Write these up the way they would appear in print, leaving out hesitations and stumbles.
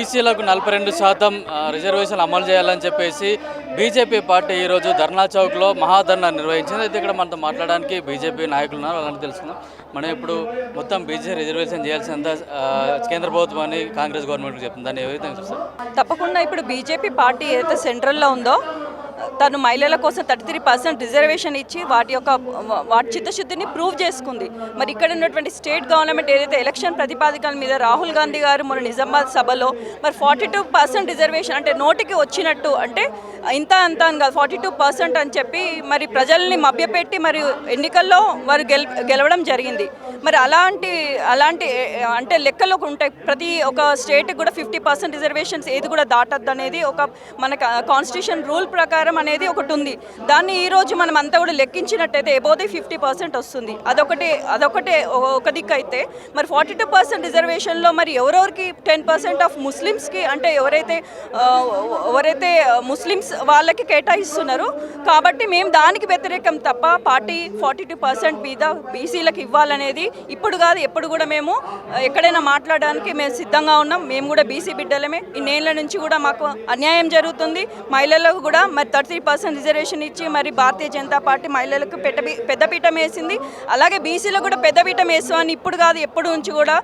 బీసీలకు 42% రిజర్వేషన్ అమలు చేయాలని చెప్పేసి బీజేపీ పార్టీ ఈరోజు ధర్నా చౌక్లో మహాధర్నా నిర్వహించింది. అయితే ఇక్కడ మనతో మాట్లాడడానికి బీజేపీ నాయకులు ఉన్నారు, అలాంటి తెలుసుకుందాం. మనం ఇప్పుడు మొత్తం బీసీ రిజర్వేషన్ చేయాల్సిందా కేంద్ర ప్రభుత్వం అని కాంగ్రెస్ గవర్నమెంట్ చెప్తుంది, దాన్ని ఏవైతే చూస్తారు. తప్పకుండా ఇప్పుడు బీజేపీ పార్టీ ఏదైతే సెంట్రల్లో ఉందో తను మహిళల కోసం 33% రిజర్వేషన్ ఇచ్చి వాటి చిత్తశుద్ధిని ప్రూవ్ చేసుకుంది. మరి ఇక్కడ ఉన్నటువంటి స్టేట్ గవర్నమెంట్ ఏదైతే ఎలక్షన్ ప్రతిపాదికల మీద రాహుల్ గాంధీ గారు మన నిజామాబాద్ సభలో మరి 42% రిజర్వేషన్ అంటే నోటికి వచ్చినట్టు అంటే ఇంత అంత అని కాదు 42% అని చెప్పి మరి ప్రజల్ని మభ్యపెట్టి మరి ఎన్నికల్లో వారు గెలవడం జరిగింది. మరి అలాంటి అంటే లెక్కలు ఉంటాయి. ప్రతి ఒక స్టేట్కి కూడా 50% రిజర్వేషన్స్ ఏది కూడా దాటద్దు అనేది ఒక మన కాన్స్టిట్యూషన్ రూల్ ప్రకారం అనేది ఒకటి ఉంది. దాన్ని ఈరోజు మనం అంతా కూడా లెక్కించినట్టయితే ఎబోదే 50% వస్తుంది. అదొకటే ఒక దిక్కు అయితే మరి 42% రిజర్వేషన్లో మరి ఎవరెవరికి 10% ఆఫ్ ముస్లిమ్స్కి అంటే ఎవరైతే ముస్లిమ్స్ వాళ్ళకి కేటాయిస్తున్నారు. కాబట్టి మేము దానికి వ్యతిరేకం తప్ప పార్టీ 42% మీద బీసీలకు ఇవ్వాలనేది ఇప్పుడు కాదు ఎప్పుడు కూడా మేము ఎక్కడైనా మాట్లాడడానికి మేము సిద్ధంగా ఉన్నాం. మేము కూడా బీసీ బిడ్డలమే. ఇన్నేళ్ల నుంచి కూడా మాకు అన్యాయం జరుగుతుంది. మహిళలకు కూడా మరి 30% రిజర్వేషన్ ఇచ్చి మరి భారతీయ జనతా పార్టీ మహిళలకు పెద్దపీఠం వేసింది. అలాగే బీసీలకు కూడా పెద్దపీఠం వేస్తామని ఇప్పుడు కాదు ఎప్పుడు నుంచి కూడా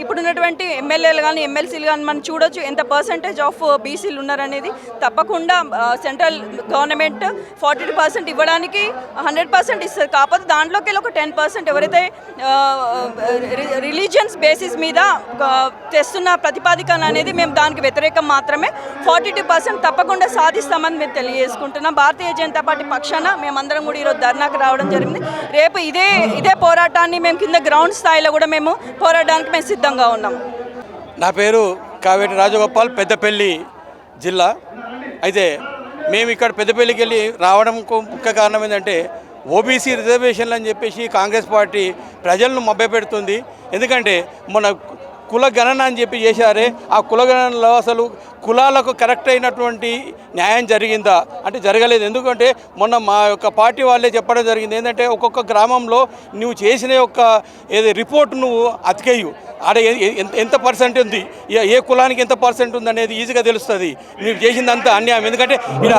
ఇప్పుడు ఉన్నటువంటి ఎమ్మెల్యేలు కానీ ఎమ్మెల్సీలు కానీ మనం చూడొచ్చు ఎంత పర్సంటేజ్ ఆఫ్ బీసీలు ఉన్నారనేది. తప్పకుండా సెంట్రల్ గవర్నమెంట్ 42% ఇవ్వడానికి 100% ఇస్తుంది. కాకపోతే దాంట్లోకి ఒక 10% ఎవరైతే రిలీజియన్స్ బేసిస్ మీద తెస్తున్న ప్రతిపాదికన అనేది మేము దానికి వ్యతిరేకం మాత్రమే. 42% తప్పకుండా సాధిస్తామని మేము తెలియజేసుకుంటున్నాం. భారతీయ జనతా పార్టీ పక్షాన మేమందరం కూడా ఈరోజు ధర్నాకు రావడం జరిగింది. రేపు ఇదే పోరాటాన్ని మేము కింద గ్రౌండ్ స్థాయిలో కూడా మేము పోరాడడానికి మేము సిద్ధంగా ఉన్నాం. నా పేరు కావేటి రాజగోపాల్, పెద్దపల్లి జిల్లా. అయితే మేము ఇక్కడ పెద్దపల్లికి వెళ్ళి రావడంకు ముఖ్య కారణం ఏంటంటే ఓబీసీ రిజర్వేషన్లు అని చెప్పేసి కాంగ్రెస్ పార్టీ ప్రజలను మభ్యపెడుతుంది. ఎందుకంటే మన కుల గణన అని చెప్పి చేశారే, ఆ కుల గణనలో అసలు కులాలకు కరెక్ట్ అయినటువంటి న్యాయం జరిగిందా అంటే జరగలేదు. ఎందుకంటే మొన్న మా యొక్క పార్టీ వాళ్ళే చెప్పడం జరిగింది ఏంటంటే ఒక్కొక్క గ్రామంలో నువ్వు చేసిన యొక్క ఏదో రిపోర్ట్ నువ్వు అతికేయు ఆడ ఎంత పర్సెంట్ ఉంది, ఏ కులానికి ఎంత పర్సెంట్ ఉంది అనేది ఈజీగా తెలుస్తుంది. నువ్వు చేసిందంతా అన్యాయం. ఎందుకంటే ఇక్కడ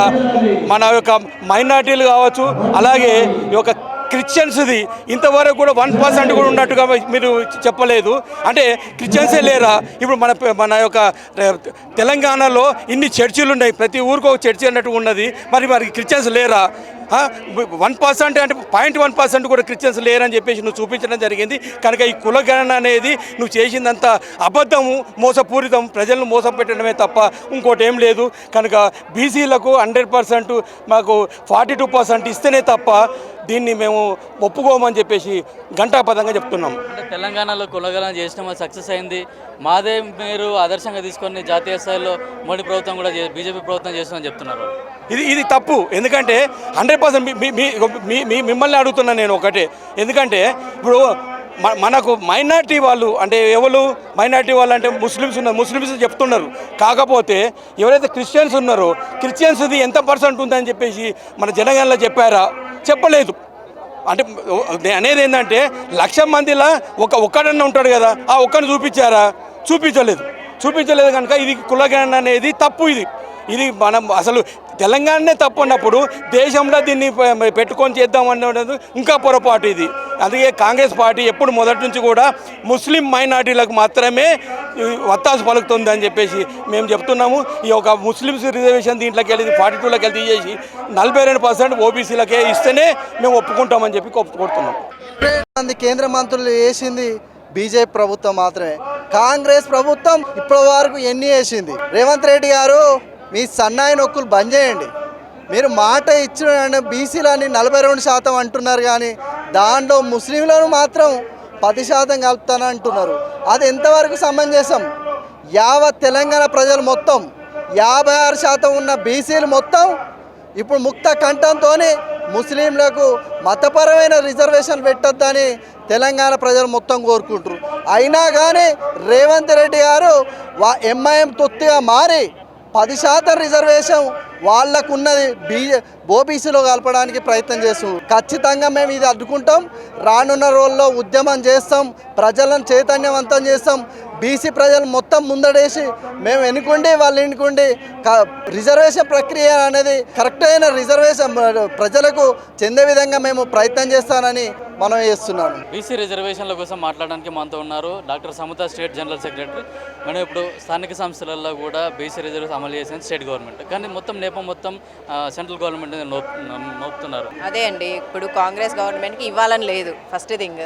మన యొక్క మైనార్టీలు కావచ్చు, అలాగే ఈ యొక్క క్రిస్టియన్స్ది ఇంతవరకు కూడా 1% కూడా ఉన్నట్టుగా మీరు చెప్పలేదు. అంటే క్రిస్టియన్సే లేరా? ఇప్పుడు మన యొక్క తెలంగాణలో ఇన్ని చర్చిలు ఉన్నాయి, ప్రతి ఊరికి ఒక చర్చి అన్నట్టు ఉన్నది. మరి క్రిస్టియన్స్ లేరా? 1% అంటే 0.1% కూడా క్రిస్టియన్స్ లేరని చెప్పేసి నువ్వు చూపించడం జరిగింది. కనుక ఈ కులగణన అనేది నువ్వు చేసిందంత అబద్ధము, మోసపూరితం, ప్రజలను మోసం పెట్టడమే తప్ప ఇంకోటి ఏం లేదు. కనుక బీసీలకు 100% మాకు 42% ఇస్తేనే తప్ప దీన్ని మేము ఒప్పుకోమని చెప్పేసి ఘంటాపదంగా చెప్తున్నాం. అంటే తెలంగాణలో కులగణన చేసినామో సక్సెస్ అయింది, మాదే మీరు ఆదర్శంగా తీసుకొని జాతీయ స్థాయిలో మోడీ ప్రభుత్వం కూడా బీజేపీ ప్రభుత్వం చేస్తుందని చెప్తున్నారు. ఇది తప్పు. ఎందుకంటే 100% మిమ్మల్ని అడుగుతున్నా నేను ఒకటే. ఎందుకంటే ఇప్పుడు మనకు మైనార్టీ వాళ్ళు అంటే ఎవరు మైనార్టీ వాళ్ళు అంటే ముస్లిమ్స్ ఉన్నారు, ముస్లిమ్స్ చెప్తున్నారు. కాకపోతే ఎవరైతే క్రిస్టియన్స్ ఉన్నారో క్రిస్టియన్స్ది ఎంత పర్సెంట్ ఉందని చెప్పేసి మన జనగణనలో చెప్పారా? చెప్పలేదు. అంటే అనేది ఏంటంటే 1,00,000 మందిలో ఒక్కడన్నా ఉంటాడు కదా, ఆ ఒక్కడిని చూపించారా? చూపించలేదు కనుక ఇది కులగణన అనేది తప్పు. ఇది మనం అసలు తెలంగాణనే తప్పు అన్నప్పుడు దేశంలో దీన్ని పెట్టుకొని చేద్దామన్నది ఇంకా పొరపాటు ఇది. అందుకే కాంగ్రెస్ పార్టీ ఎప్పుడు మొదటి నుంచి కూడా ముస్లిం మైనార్టీలకు మాత్రమే వత్తాసు పలుకుతుంది అని చెప్పేసి మేము చెప్తున్నాము. ఈ ఒక ముస్లిమ్స్ రిజర్వేషన్ దీంట్లోకి వెళ్ళి 42లోకి వెళ్ళి తీసేసి 42% ఓబీసీలకే ఇస్తేనే మేము ఒప్పుకుంటామని చెప్పి ఒప్పుకుంటున్నాం. కేంద్ర మంత్రులు వేసింది బీజేపీ ప్రభుత్వం మాత్రమే. కాంగ్రెస్ ప్రభుత్వం ఇప్పటి వరకు ఎన్ని వేసింది? రేవంత్ రెడ్డి గారు మీ సన్నాయి నొక్కులు బంద్ చేయండి. మీరు మాట ఇచ్చిన బీసీలని 42% అంటున్నారు, కానీ దాంట్లో ముస్లింలను మాత్రం 10% కలుపుతానంటున్నారు. అది ఎంతవరకు సమంజసం? యావత్ తెలంగాణ ప్రజలు మొత్తం 56% ఉన్న బీసీలు మొత్తం ఇప్పుడు ముక్త కంఠంతో ముస్లింలకు మతపరమైన రిజర్వేషన్ పెట్టొద్దని తెలంగాణ ప్రజలు మొత్తం కోరుకుంటారు. అయినా కానీ రేవంత్ రెడ్డి గారు ఎంఐఎం తొత్తుగా మారి 10% రిజర్వేషన్ వాళ్ళకున్నది ఓబీసీలో కలపడానికి ప్రయత్నం చేస్తున్నాం. ఖచ్చితంగా మేము ఇది అడ్డుకుంటాం. రానున్న రోజుల్లో ఉద్యమం చేస్తాం, ప్రజలను చైతన్యవంతం చేస్తాం. బీసీ ప్రజలు మొత్తం ముందడేసి మేము ఎన్నుకోండి వాళ్ళు ఎన్నుకోండి రిజర్వేషన్ ప్రక్రియ అనేది కరెక్ట్ అయిన రిజర్వేషన్ ప్రజలకు చెందే విధంగా మేము ప్రయత్నం చేస్తానని మనం చేస్తున్నాను. బీసీ రిజర్వేషన్ల కోసం మాట్లాడడానికి మనతో ఉన్నారు doctor Samatha, state general secretary. మనం ఇప్పుడు స్థానిక సంస్థలలో కూడా బీసీ రిజర్వేషన్ అమలు చేసింది స్టేట్ గవర్నమెంట్, కానీ మొత్తం సెంట్రల్ గవర్నమెంట్ నోపుతున్నారు. అదే అండి, ఇప్పుడు కాంగ్రెస్ గవర్నమెంట్కి ఇవ్వాలని లేదు. ఫస్ట్ థింగ్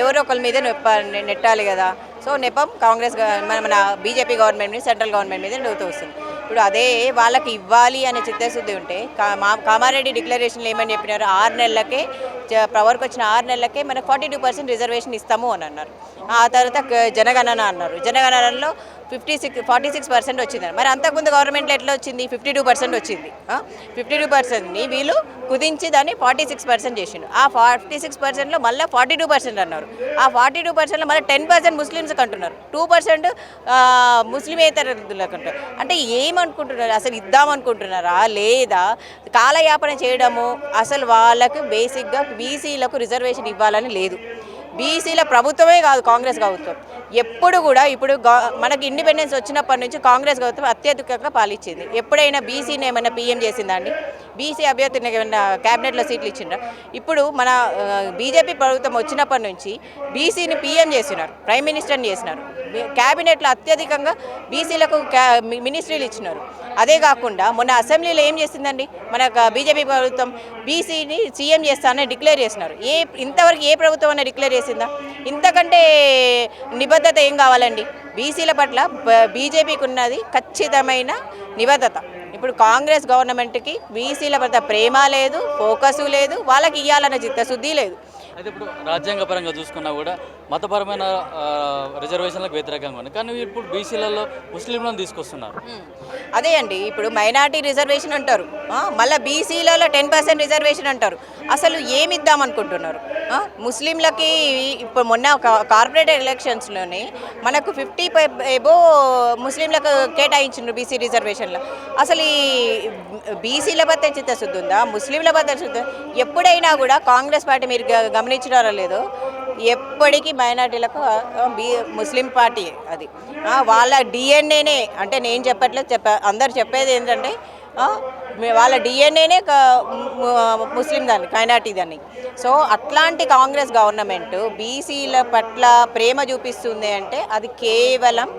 ఎవరో ఒకరి మీద నెట్టాలి కదా. సో నెపం కాంగ్రెస్ మన బీజేపీ గవర్నమెంట్ మీద, సెంట్రల్ గవర్నమెంట్ మీద నడుతూ వస్తుంది. ఇప్పుడు అదే వాళ్ళకి ఇవ్వాలి అనే చిత్తశుద్ధి ఉంటే కామారెడ్డి డిక్లరేషన్లు ఏమని చెప్పినారు, 6 నెలలకే పవర్కి వచ్చిన 6 నెలలకే మనకు 42% రిజర్వేషన్ ఇస్తాము అని అన్నారు. ఆ తర్వాత జనగణన అన్నారు. జనగణనలో 46% వచ్చింది. మరి అంతకుముందు గవర్నమెంట్లో ఎట్లా వచ్చింది? 52% వచ్చింది. 52%ని వీళ్ళు కుదించి దాన్ని 46% చేసిండు. ఆ 46%లో మళ్ళీ 42% అన్నారు. ఆ 42%లో మళ్ళీ 10% ముస్లిమ్స్కి అంటున్నారు, 2% ముస్లిమేతరులకు అంటారు. అంటే ఏమనుకుంటున్నారు? అసలు ఇద్దామనుకుంటున్నారా లేదా కాలయాపన చేయడము? అసలు వాళ్ళకు బేసిక్గా బీసీలకు రిజర్వేషన్ ఇవ్వాలని లేదు. బీసీల ప్రభుత్వమే కాదు కాంగ్రెస్ ప్రభుత్వం ఎప్పుడు కూడా. ఇప్పుడు మనకి ఇండిపెండెన్స్ వచ్చినప్పటి నుంచి కాంగ్రెస్ ప్రభుత్వం అత్యధికంగా పాలించింది. ఎప్పుడైనా బీసీని ఏమైనా పీఎం చేసిందండి? బీసీ అభ్యర్థిని ఏమైనా క్యాబినెట్లో సీట్లు ఇచ్చిండ్రా? ఇప్పుడు మన బీజేపీ ప్రభుత్వం వచ్చినప్పటి నుంచి బీసీని పీఎం చేసినారు, ప్రైమ్ మినిస్టర్ని చేసినారు. క్యాబినెట్లో అత్యధికంగా బీసీలకు మినిస్ట్రీలు ఇచ్చినారు. అదే కాకుండా మొన్న అసెంబ్లీలో ఏం చేసిందండి మన బీజేపీ ప్రభుత్వం? బీసీని సీఎం చేస్తానని డిక్లేర్ చేసినారు. ఇంతవరకు ఏ ప్రభుత్వం అన్న డిక్లేర్ చేసిందా? ఇంతకంటే నిబద్ధత ఏం కావాలండి? బీసీల పట్ల బీజేపీకి ఉన్నది ఖచ్చితమైన నిబద్ధత. ఇప్పుడు కాంగ్రెస్ గవర్నమెంట్కి బీసీల పట్ల ప్రేమ లేదు, ఫోకసు లేదు, వాళ్ళకి ఇవ్వాలన్న చిత్తశుద్ధి లేదు. అయితే ఇప్పుడు రాజ్యాంగపరంగా చూసుకున్నా కూడా మతపరమైన రిజర్వేషన్లకు వ్యతిరేకంగా ఉంది, కానీ ఇప్పుడు బీసీలలో ముస్లింలను తీసుకొస్తున్నారు. అదే అండి, ఇప్పుడు మైనార్టీ రిజర్వేషన్ అంటారు, మళ్ళీ బీసీలలో 10% రిజర్వేషన్ అంటారు. అసలు ఏమి ఇద్దామనుకుంటున్నారు? ముస్లింలకి ఇప్పుడు మొన్న కార్పొరేట్ ఎలక్షన్స్లోనే మనకు 50 ఎబో ముస్లింలకు కేటాయించిండ్రు బీసీ రిజర్వేషన్లో. అసలు ఈ బీసీల పట్ల చిత్తశుద్ధి ఉందా? ముస్లింల పట్ల చిత్తశుద్ధి? ఎప్పుడైనా కూడా కాంగ్రెస్ పార్టీ మీరు గమనించడారో లేదో ఎప్పటికీ మైనార్టీలకు ముస్లిం పార్టీ అది వాళ్ళ డిఎన్ఏనే. అంటే నేను చెప్పట్లేదు, అందరు చెప్పేది ఏంటంటే వాళ్ళ డిఎన్ఏనే ముస్లిం దాన్ని, మైనార్టీ దాన్ని. సో అట్లాంటి కాంగ్రెస్ గవర్నమెంట్ బీసీల పట్ల ప్రేమ చూపిస్తుంది అంటే అది కేవలం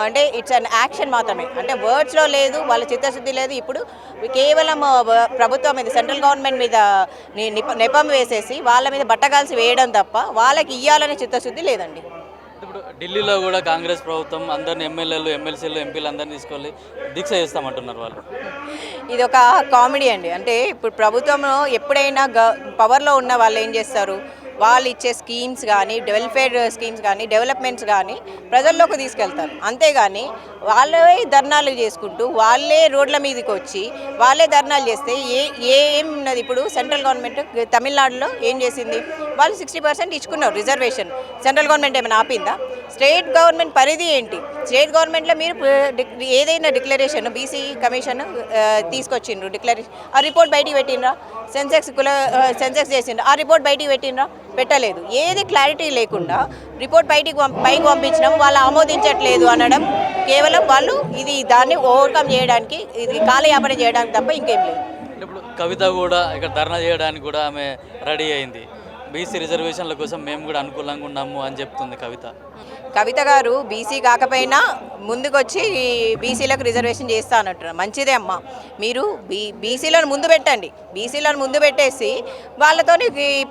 అంటే ఇట్స్ అన్ యాక్షన్ మాత్రమే. అంటే వర్డ్స్లో లేదు, వాళ్ళ చిత్తశుద్ధి లేదు. ఇప్పుడు కేవలం ప్రభుత్వం మీద, సెంట్రల్ గవర్నమెంట్ మీద నెపం వేసేసి వాళ్ళ మీద బట్టగాల్సి వేయడం తప్ప వాళ్ళకి ఇవ్వాలనే చిత్తశుద్ధి లేదండి. ఇప్పుడు ఢిల్లీలో కూడా కాంగ్రెస్ ప్రభుత్వం అందరిని ఎమ్మెల్యేలు, ఎమ్మెల్సీలు, ఎంపీలు అందరినీ తీసుకొని దీక్ష చేస్తామంటున్నారు వాళ్ళు. ఇది ఒక కామెడీ అండి. అంటే ఇప్పుడు ప్రభుత్వంలో ఎప్పుడైనా పవర్లో ఉన్న వాళ్ళు ఏం చేస్తారు? వాళ్ళు ఇచ్చే స్కీమ్స్ కానీ, వెల్ఫేర్ స్కీమ్స్ కానీ, డెవలప్మెంట్స్ కానీ ప్రజల్లోకి తీసుకెళ్తారు. అంతేగాని వాళ్ళే ధర్నాలు చేసుకుంటూ వాళ్ళే రోడ్ల మీదకి వచ్చి వాళ్ళే ధర్నాలు చేస్తే ఏం ఉన్నది? ఇప్పుడు సెంట్రల్ గవర్నమెంట్ తమిళనాడులో ఏం చేసింది? వాళ్ళు 60% ఇచ్చుకున్నారు రిజర్వేషన్. సెంట్రల్ గవర్నమెంట్ ఏమైనా ఆపిందా? స్టేట్ గవర్నమెంట్ పరిధి ఏంటి? స్టేట్ గవర్నమెంట్లో మీరు ఏదైనా డిక్లరేషన్ బీసీ కమిషన్ తీసుకొచ్చిండ్రు, డిక్లరేషన్ ఆ రిపోర్ట్ బయటికి పెట్టినరా? సెన్సెక్స్ చేసిండ్రు, ఆ రిపోర్ట్ బయటికి పెట్టినరా? పెట్టలేదు. ఏది క్లారిటీ లేకుండా రిపోర్ట్ పైకి పంపించడం, వాళ్ళు ఆమోదించట్లేదు అనడం కేవలం వాళ్ళు దాన్ని ఓవర్కమ్ చేయడానికి, ఇది కాలయాపన చేయడానికి తప్ప ఇంకేం లేదు. ఇప్పుడు కవిత కూడా ఇక్కడ ధర్నా చేయడానికి కూడా ఆమె రెడీ అయింది. బీసీ రిజర్వేషన్ల కోసం మేము కూడా అనుకూలంగా ఉన్నాము అని చెప్తుంది కవిత గారు. బీసీ కాకపోయినా ముందుకొచ్చి బీసీలకు రిజర్వేషన్ చేస్తా అన్నట్టు మంచిదే అమ్మ. మీరు బీసీలను ముందు పెట్టండి, బీసీలను ముందు పెట్టేసి వాళ్ళతో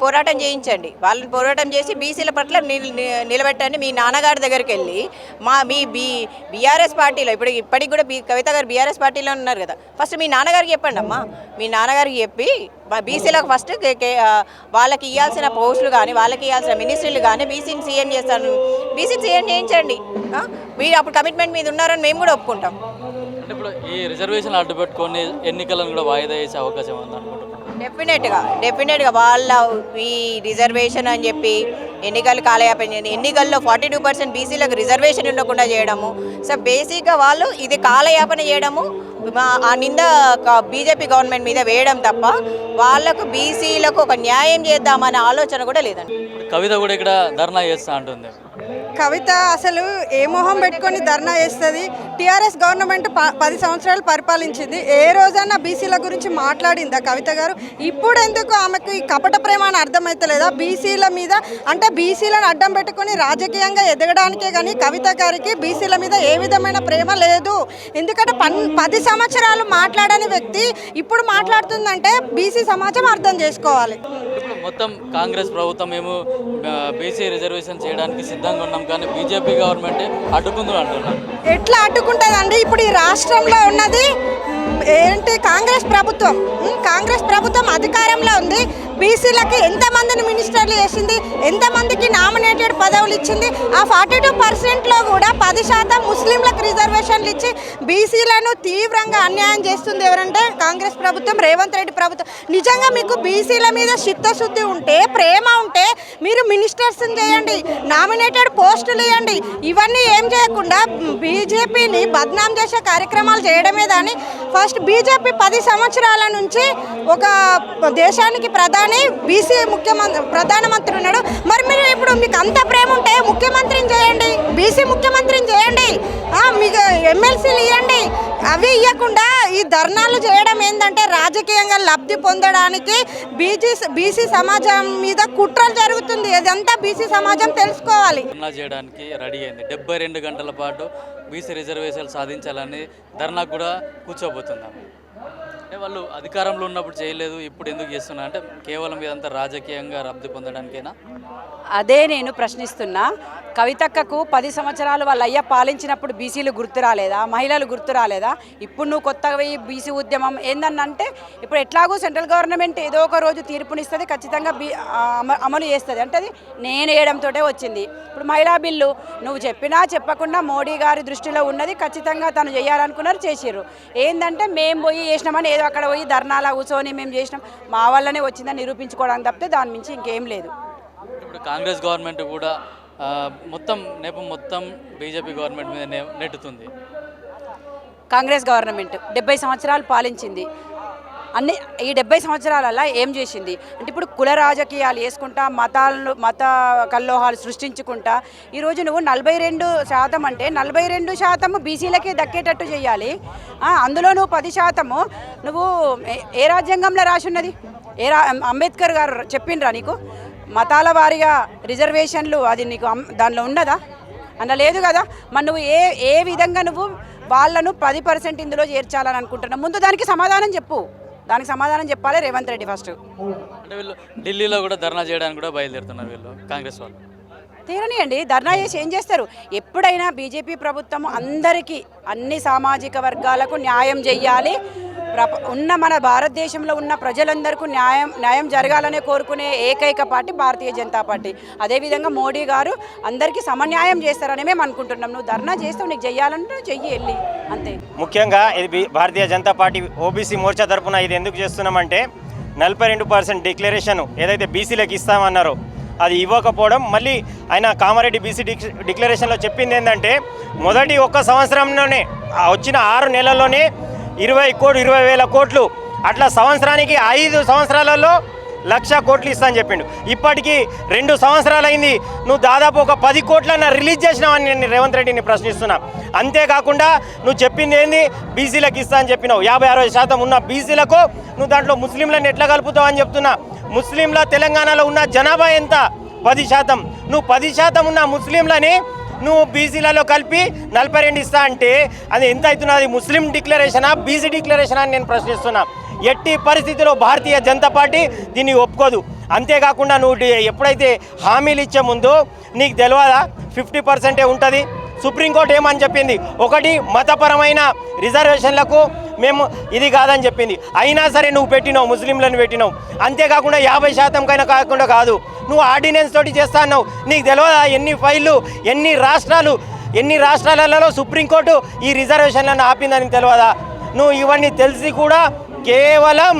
పోరాటం చేయించండి. వాళ్ళని పోరాటం చేసి బీసీల పట్ల నిలబెట్టండి. మీ నాన్నగారి దగ్గరికి వెళ్ళి మీ బీఆర్ఎస్ పార్టీలో ఇప్పటికి కూడా కవిత గారు బీఆర్ఎస్ పార్టీలో ఉన్నారు కదా, ఫస్ట్ మీ నాన్నగారికి చెప్పండి అమ్మా. మీ నాన్నగారికి చెప్పి బీసీలకు ఫస్ట్ వాళ్ళకి ఇవ్వాల్సిన పోస్టులు కానీ, వాళ్ళకి ఇవ్వాల్సిన మినిస్ట్రీలు కానీ బీసీని సీఎం చేస్తాను, బీసీని సీఎం చేయించండి. మీరు అప్పుడు కమిట్మెంట్ మీద ఉన్నారని మేము కూడా ఒప్పుకుంటాం. అంటే ఇప్పుడు ఈ రిజర్వేషన్ అడ్డు పెట్టుకొని ఎన్నికలను కూడా వాయిదా వేసే అవకాశం ఉంది అనుకుంటున్నాను. డెఫినెట్గా వాళ్ళ ఈ రిజర్వేషన్ అని చెప్పి ఎన్నికలు కాలయాపన చేయండి. ఎన్నికల్లో 42% బీసీలకు రిజర్వేషన్ ఉండకుండా చేయడము. సో బేసిక్గా వాళ్ళు ఇది కాలయాపన చేయడము, ఆ నింద బీజేపీ గవర్నమెంట్ మీద వేయడం తప్ప వాళ్ళకు బీసీలకు ఒక న్యాయం చేద్దామనే ఆలోచన కూడా లేదండి. కవిత కూడా ఇక్కడ ధర్నా చేస్తా అంటుంది. కవిత అసలు ఏ మొహం పెట్టుకొని ధర్నా చేస్తుంది? టీఆర్ఎస్ గవర్నమెంట్ 10 సంవత్సరాలు పరిపాలించింది. ఏ రోజైనా బీసీల గురించి మాట్లాడిందా కవిత గారు? ఇప్పుడు ఎందుకు ఆమెకు ఈ కపట ప్రేమ అని అర్థమవుతలేదా? బీసీల మీద అంటే బీసీలను అడ్డం పెట్టుకొని రాజకీయంగా ఎదగడానికే కానీ కవిత గారికి బీసీల మీద ఏ విధమైన ప్రేమ లేదు. ఎందుకంటే 10 సంవత్సరాలు మాట్లాడని వ్యక్తి ఇప్పుడు మాట్లాడుతుందంటే బీసీ సమాజం అర్థం చేసుకోవాలి. ఇప్పుడు మొత్తం కాంగ్రెస్ ప్రభుత్వం మేము బీసీ రిజర్వేషన్ చేయడానికి సిద్ధంగా ఉన్నాం, కానీ బీజేపీ గవర్నమెంట్ అడ్డుకుంది అంటున్నాం. ఎట్లా అడ్డుకుంటుందండి? ఇప్పుడు ఈ రాష్ట్రంలో ఉన్నది ఏంటి? కాంగ్రెస్ ప్రభుత్వం. కాంగ్రెస్ ప్రభుత్వం అధికారంలో ఉంది. బీసీలకి ఎంతమందిని మినిస్టర్లు చేసింది, ఎంతమందికి నామినేటెడ్ పదవులు ఇచ్చింది. ఆ 42%లో కూడా 10% ముస్లింలకు రిజర్వేషన్లు ఇచ్చి బీసీలను తీవ్రంగా అన్యాయం చేస్తుంది ఎవరంటే కాంగ్రెస్ ప్రభుత్వం, రేవంత్ రెడ్డి ప్రభుత్వం. నిజంగా మీకు బీసీల మీద చిత్తశుద్ధి ఉంటే, ప్రేమ ఉంటే మీరు మినిస్టర్స్ని చేయండి, నామినేటెడ్ పోస్టులు ఇవ్వండి. ఇవన్నీ ఏం చేయకుండా బీజేపీని బద్నాం చేసే కార్యక్రమాలు చేయడమే. దాన్ని ఫస్ట్ బీజేపీ 10 సంవత్సరాల నుంచి ఒక దేశానికి బీసీ ప్రధానమంత్రి ఉన్నాడు. మరి మీరు ఇప్పుడు మీకు అంత ప్రేమ ఉంటే ముఖ్యమంత్రిని చేయండి, బీసీ ముఖ్యమంత్రిని చేయండి, మీకు ఎమ్మెల్సీలు ఇవ్వండి. అవి ఇవ్వకుండా ఈ ధర్నాలు చేయడం ఏంటంటే రాజకీయంగా లబ్ధి పొందడానికి బీసీ సమాజం మీద కుట్రలు జరుగుతుంది. ఇదంతా బీసీ సమాజం తెలుసుకోవాలి. ధర్నా చేయడానికి రెడీ అయింది. 72 గంటల పాటు బీసీ రిజర్వేషన్లు సాధించాలని ధర్నా కూడా కూర్చోబోతున్నాం. అంటే వాళ్ళు అధికారంలో ఉన్నప్పుడు చేయలేదు, ఇప్పుడు ఎందుకు చేస్తున్నా అంటే కేవలం ఇదంతా రాజకీయంగా లబ్ధి పొందడానికేనా? అదే నేను ప్రశ్నిస్తున్నా. కవితక్కకు 10 సంవత్సరాలు వాళ్ళ అయ్య పాలించినప్పుడు బీసీలు గుర్తు రాలేదా? మహిళలు గుర్తు రాలేదా? ఇప్పుడు నువ్వు కొత్తగా ఈ బీసీ ఉద్యమం ఏందన్నంటే ఇప్పుడు ఎట్లాగో సెంట్రల్ గవర్నమెంట్ ఏదో ఒక రోజు తీర్పునిస్తుంది, ఖచ్చితంగా అమలు చేస్తుంది. అంటే అది నేను వేయడంతో వచ్చింది. ఇప్పుడు మహిళా బిల్లు నువ్వు చెప్పినా చెప్పకుండా మోడీ గారి దృష్టిలో ఉన్నది, ఖచ్చితంగా తను చేయాలనుకున్నారు, చేసిర్రు. ఏంటంటే మేము పోయి చేసినామని ఏదో అక్కడ పోయి ధర్నాలా కూర్చొని మేము చేసినాం, మా వల్లనే వచ్చిందని నిరూపించుకోవడానికి తప్పితే దాని మించి ఇంకేం లేదు. ఇప్పుడు కాంగ్రెస్ గవర్నమెంట్ కూడా నేపం మొత్తం బీజేపీ గవర్నమెంట్ మీద నెట్టుతుంది. కాంగ్రెస్ గవర్నమెంట్ 70 సంవత్సరాలు పాలించింది. ఈ 70 సంవత్సరాలలో ఏం చేసింది అంటే ఇప్పుడు కుల రాజకీయాలు వేసుకుంటా, మత కల్లోహాలు సృష్టించుకుంటా ఈరోజు నువ్వు 42% అంటే 42% బీసీలకే దక్కేటట్టు చేయాలి. అందులో నువ్వు 10% నువ్వు ఏ రాజ్యాంగంలో రాసి ఉన్నది? అంబేద్కర్ గారు చెప్పిండ్రా నీకు మతాల వారీగా రిజర్వేషన్లు? అది నీకు దానిలో ఉన్నదా? అందులో లేదు కదా. మరి నువ్వు ఏ విధంగా నువ్వు వాళ్ళను 10% ఇందులో చేర్చాలని అనుకుంటున్నావు? ముందు దానికి సమాధానం చెప్పు. దానికి సమాధానం చెప్పాలి రేవంత్ రెడ్డి ఫస్ట్. అంటే వీళ్ళు ఢిల్లీలో కూడా ధర్నా చేయడానికి కూడా బయలుదేరుతున్నారు వీళ్ళు కాంగ్రెస్ వాళ్ళు. తీరనియండి, ధర్నా చేసి ఏం చేస్తారు? ఎప్పుడైనా బీజేపీ ప్రభుత్వం అందరికీ అన్ని సామాజిక వర్గాలకు న్యాయం చెయ్యాలి. ఉన్న మన భారతదేశంలో ఉన్న ప్రజలందరికీ న్యాయం జరగాలనే కోరుకునే ఏకైక పార్టీ భారతీయ జనతా పార్టీ. అదేవిధంగా మోడీ గారు అందరికీ సమన్యాయం చేస్తారని మేము అనుకుంటున్నాం. నువ్వు ధర్నా చేస్తావు, నీకు చెయ్యాలంటే చెయ్యి వెళ్ళి అంతే. ముఖ్యంగా ఇది భారతీయ జనతా పార్టీ ఓబీసీ మోర్చా తరఫున ఇది ఎందుకు చేస్తున్నామంటే 42% డిక్లరేషన్ ఏదైతే బీసీలకు ఇస్తామన్నారో అది ఇవ్వకపోవడం, మళ్ళీ ఆయన కామారెడ్డి బీసీ డిక్లరేషన్లో చెప్పింది ఏంటంటే మొదటి 1 సంవత్సరంలోనే వచ్చిన 6 నెలల్లోనే 20,000 కోట్లు, అట్లా సంవత్సరానికి 5 సంవత్సరాలలో 1,00,000 కోట్లు ఇస్తా అని చెప్పిండు. ఇప్పటికీ 2 సంవత్సరాలు అయింది, నువ్వు దాదాపు ఒక 10 కోట్లన్న రిలీజ్ చేసినావని నేను రేవంత్ రెడ్డిని ప్రశ్నిస్తున్నా. అంతేకాకుండా నువ్వు చెప్పింది ఏంది? బీసీలకు ఇస్తా అని చెప్పినావు. 50-60% ఉన్న బీసీలకు నువ్వు దాంట్లో ముస్లింలను ఎట్లా కలుపుతావు అని చెప్తున్నా. ముస్లింల తెలంగాణలో ఉన్న జనాభా ఎంత? 10%. నువ్వు 10% ఉన్న ముస్లింలని నువ్వు బీసీలలో కలిపి 42 ఇస్తా అంటే అది ఎంత అవుతున్నది? ముస్లిం డిక్లరేషనా, బీసీ డిక్లరేషనా అని నేను ప్రశ్నిస్తున్నా. ఎట్టి పరిస్థితిలో భారతీయ జనతా పార్టీ దీన్ని ఒప్పుకోదు. అంతేకాకుండా నువ్వు ఎప్పుడైతే హామీలు ఇచ్చే ముందు నీకు తెలియదా 50% ఉంటుంది? సుప్రీంకోర్టు ఏమని చెప్పింది? ఒకటి మతపరమైన రిజర్వేషన్లకు మేము ఇది కాదని చెప్పింది. అయినా సరే నువ్వు పెట్టినావు, ముస్లింలను పెట్టినావు. అంతేకాకుండా 50% కైనా కాకుండా కాదు, నువ్వు ఆర్డినెన్స్ తోటి చేస్తా అన్నావు. నీకు తెలియదా ఎన్ని ఫైళ్ళు, ఎన్ని రాష్ట్రాలలో సుప్రీంకోర్టు ఈ రిజర్వేషన్లను ఆపిందని తెలియదా? నువ్వు ఇవన్నీ తెలిసి కూడా కేవలం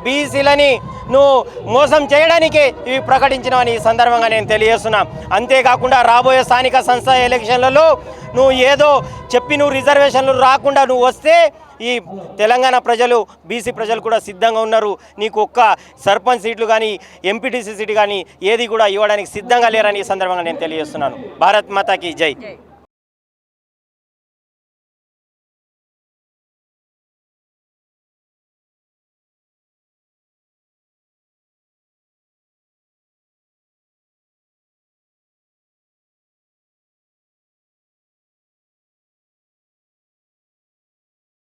బీసీలని నువ్వు మోసం చేయడానికే ఇవి ప్రకటించినవని ఈ సందర్భంగా నేను తెలియజేస్తున్నా. అంతేకాకుండా రాబోయే స్థానిక సంస్థ ఎలక్షన్లలో నువ్వు ఏదో చెప్పి నువ్వు రిజర్వేషన్లు రాకుండా నువ్వు వస్తే ఈ తెలంగాణ ప్రజలు బీసీ ప్రజలు కూడా సిద్ధంగా ఉన్నారు. నీకు ఒక్క సర్పంచ్ సీట్లు కానీ ఎంపీటీసీ సీటు కానీ ఏది కూడా ఇవ్వడానికి సిద్ధంగా లేరని ఈ సందర్భంగా నేను తెలియజేస్తున్నాను. భారత్ మాతాకి జై.